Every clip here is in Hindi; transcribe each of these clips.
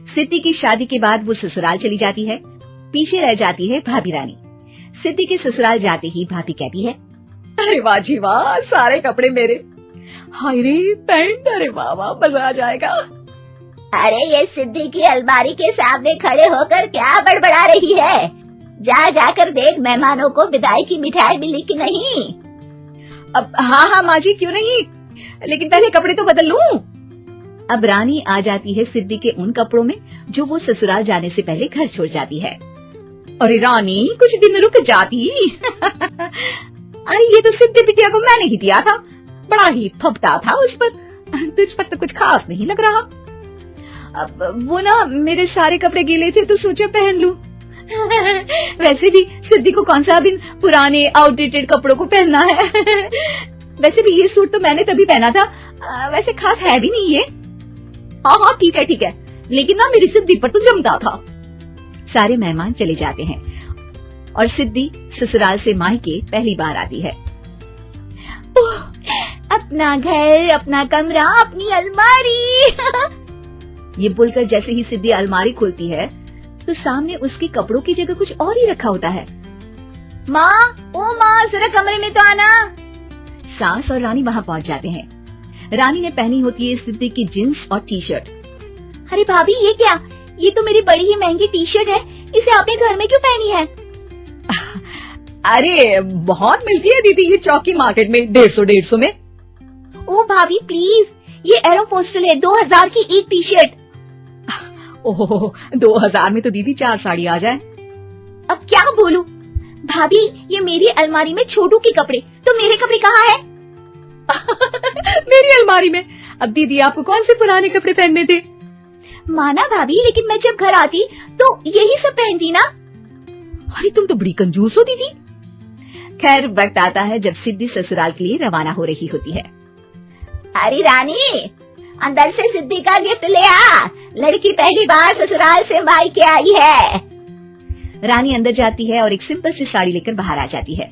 सिद्धि की शादी के बाद वो ससुराल चली जाती है। पीछे रह जाती है भाभी रानी। सिद्धि के ससुराल जाते ही भाभी कहती है, अरे वाह जी वाह, सारे कपड़े मेरे। हाय रे पैंट, अरे वाह वाह, मजा आ जाएगा। अरे ये सिद्धि की अलमारी के सामने खड़े होकर क्या बड़बड़ा रही है? जा जाकर देख मेहमानों को विदाई की मिठाई मिली कि नहीं। अब हाँ माँ जी, क्यों नहीं, लेकिन पहले कपड़े तो बदल लूं। अब रानी आ जाती है सिद्धि के उन कपड़ों में जो वो ससुराल जाने से पहले घर छोड़ जाती है। अरे रानी, कुछ दिन रुक जाती। अरे ये तो सिद्धि बिटिया को मैंने ही दिया था, बड़ा ही फबता था उस पर, तुझ पर तो कुछ खास नहीं लग रहा। अब वो ना मेरे सारे कपड़े गीले थे तो सोचा पहन लूं। वैसे भी सिद्धि को कौन सा अभी पुराने आउटडेटेड कपड़ों को पहनना है। वैसे भी ये सूट तो मैंने तभी पहना था, वैसे खास है भी नहीं ये। हाँ ठीक है, लेकिन ना मेरी सिद्धि पर तो जमता था। सारे मेहमान चले जाते हैं और सिद्धि ससुराल से मायके पहली बार आती है। अपना घर, अपना कमरा, अपनी अलमारी। ये बोलकर जैसे ही सिद्धि अलमारी खोलती है तो सामने उसके कपड़ों की जगह कुछ और ही रखा होता है। माँ, ओ माँ, जरा कमरे में तो आना। सास और रानी वहाँ पहुँच जाते हैं। रानी ने पहनी होती है सिद्धि की जींस और टी शर्ट। अरे भाभी, ये क्या? ये तो मेरी बड़ी ही महंगी टी शर्ट है, इसे आपने घर में क्यों पहनी है? अरे बहुत मिलती है दीदी ये चौकी मार्केट में, 150 में। ओ भाभी प्लीज, ये एरोपोस्टल है, 2000 की एक टी शर्ट। ओह, 2000 में तो दीदी 4 साड़ी आ जाए। अब क्या बोलूं? भाभी, ये मेरी अलमारी में छोटू के कपड़े, तो मेरे कपड़े कहाँ हैं? मेरी अलमारी में। अब दीदी आपको कौन से पुराने कपड़े पहनने थे? माना भाभी, लेकिन मैं जब घर आती तो यही सब पहनती ना। अरे तुम तो बड़ी कंजूस हो दीदी। खैर वक्त आता है जब सिद्धि ससुराल के लिए रवाना हो रही होती है। अरे रानी, अंदर से सिद्धि का गिफ्ट ले आ, लड़की पहली बार ससुराल से मायके आई है। रानी अंदर जाती है और एक सिंपल सी साड़ी लेकर बाहर आ जाती है।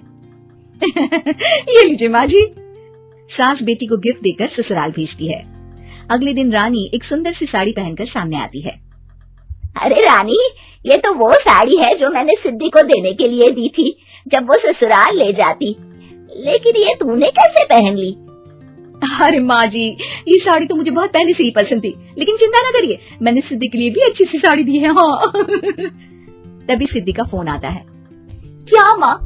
ये लीजिए माँ जी। सास बेटी को गिफ्ट देकर ससुराल भेजती है। अगले दिन रानी एक सुंदर सी साड़ी पहनकर सामने आती है। अरे रानी, ये तो वो साड़ी है जो मैंने सिद्धि को देने के लिए दी थी जब वो ससुराल ले जाती, लेकिन ये तूने कैसे पहन ली? अरे माँ जी, ये साड़ी तो मुझे बहुत पहले से ही पसंद थी, लेकिन चिंता न करिए, मैंने सिद्धि के लिए भी अच्छी सी साड़ी दी है। हाँ। तभी सिद्धि का फोन आता है। क्या माँ,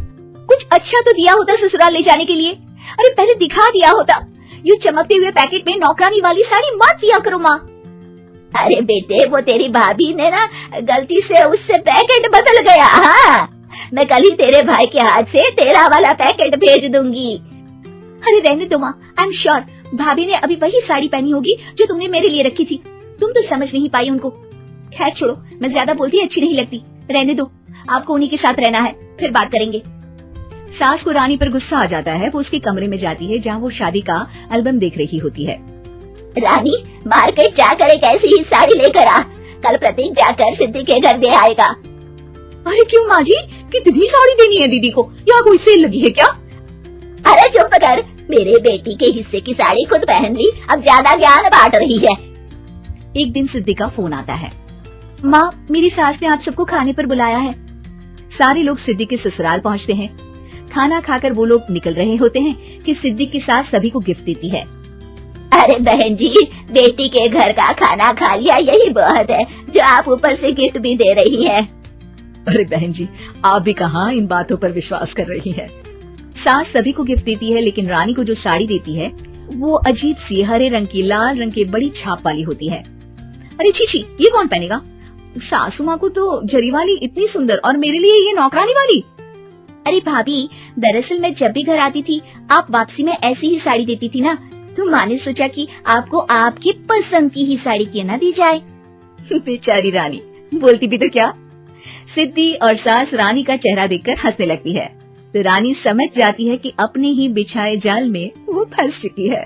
कुछ अच्छा तो दिया होता ससुराल ले जाने के लिए। अरे पहले दिखा दिया होता। यूँ चमकते हुए पैकेट में नौकरानी वाली साड़ी मत दिया करो माँ। अरे बेटे, वो तेरी भाभी ने ना गलती से उससे पैकेट बदल गया। हाँ, मैं कल ही तेरे भाई के हाथ से तेरा वाला पैकेट भेज दूंगी। अरे रहने दो माँ, आई एम श्योर भाभी ने अभी वही साड़ी पहनी होगी जो तुमने मेरे लिए रखी थी। तुम तो समझ नहीं पाई उनको। खैर छोड़ो, मैं ज्यादा बोलती अच्छी नहीं लगती, रहने दो, आपको उन्हीं के साथ रहना है, फिर बात करेंगे। सास को रानी पर गुस्सा आ जाता है। वो उसके कमरे में जाती है जहाँ वो शादी का एल्बम देख रही होती है। रानी, मार्केट जाकर एक ऐसी ही साड़ी लेकर आ, कल प्रतीक जाकर सिद्धि के घर दे आएगा। अरे क्यों माँ जी, कितनी साड़ी देनी है दीदी को, यहाँ कोई सेल लगी है क्या? अरे चुप कर, मेरे बेटी के हिस्से की साड़ी खुद पहन ली, अब ज्यादा ज्ञान बांट रही है। एक दिन सिद्धि का फोन आता है। माँ, मेरी सास ने आप सबको खाने पर बुलाया है। सारे लोग सिद्धि के ससुराल पहुँचते हैं। खाना खाकर वो लोग निकल रहे होते हैं कि सिद्धि की सास सभी को गिफ्ट देती है। अरे बहन जी, बेटी के घर का खाना खा लिया, यही बहुत है जो आप ऊपर से गिफ्ट भी दे रही है। अरे बहन जी, आप भी कहाँ इन बातों पर विश्वास कर रही है। सास सभी को गिफ्ट देती है, लेकिन रानी को जो साड़ी देती है वो अजीब सी हरे रंग की, लाल रंग की बड़ी छाप वाली होती है। अरे छी, ये कौन पहनेगा? सासू माँ को तो जरी वाली इतनी सुंदर, और मेरे लिए ये नौकरानी वाली। अरे भाभी, दरअसल मैं जब भी घर आती थी आप वापसी में ऐसी ही साड़ी देती थी ना, तो माँ ने सोचा कि आपको आपकी पसंद की ही साड़ी क्यों ना दी जाए। बेचारी रानी, बोलती भी तो क्या। सिद्धि और सास रानी का चेहरा देखकर हंसने लगती है, तो रानी समझ जाती है कि अपने ही बिछाए जाल में वो फंस चुकी है।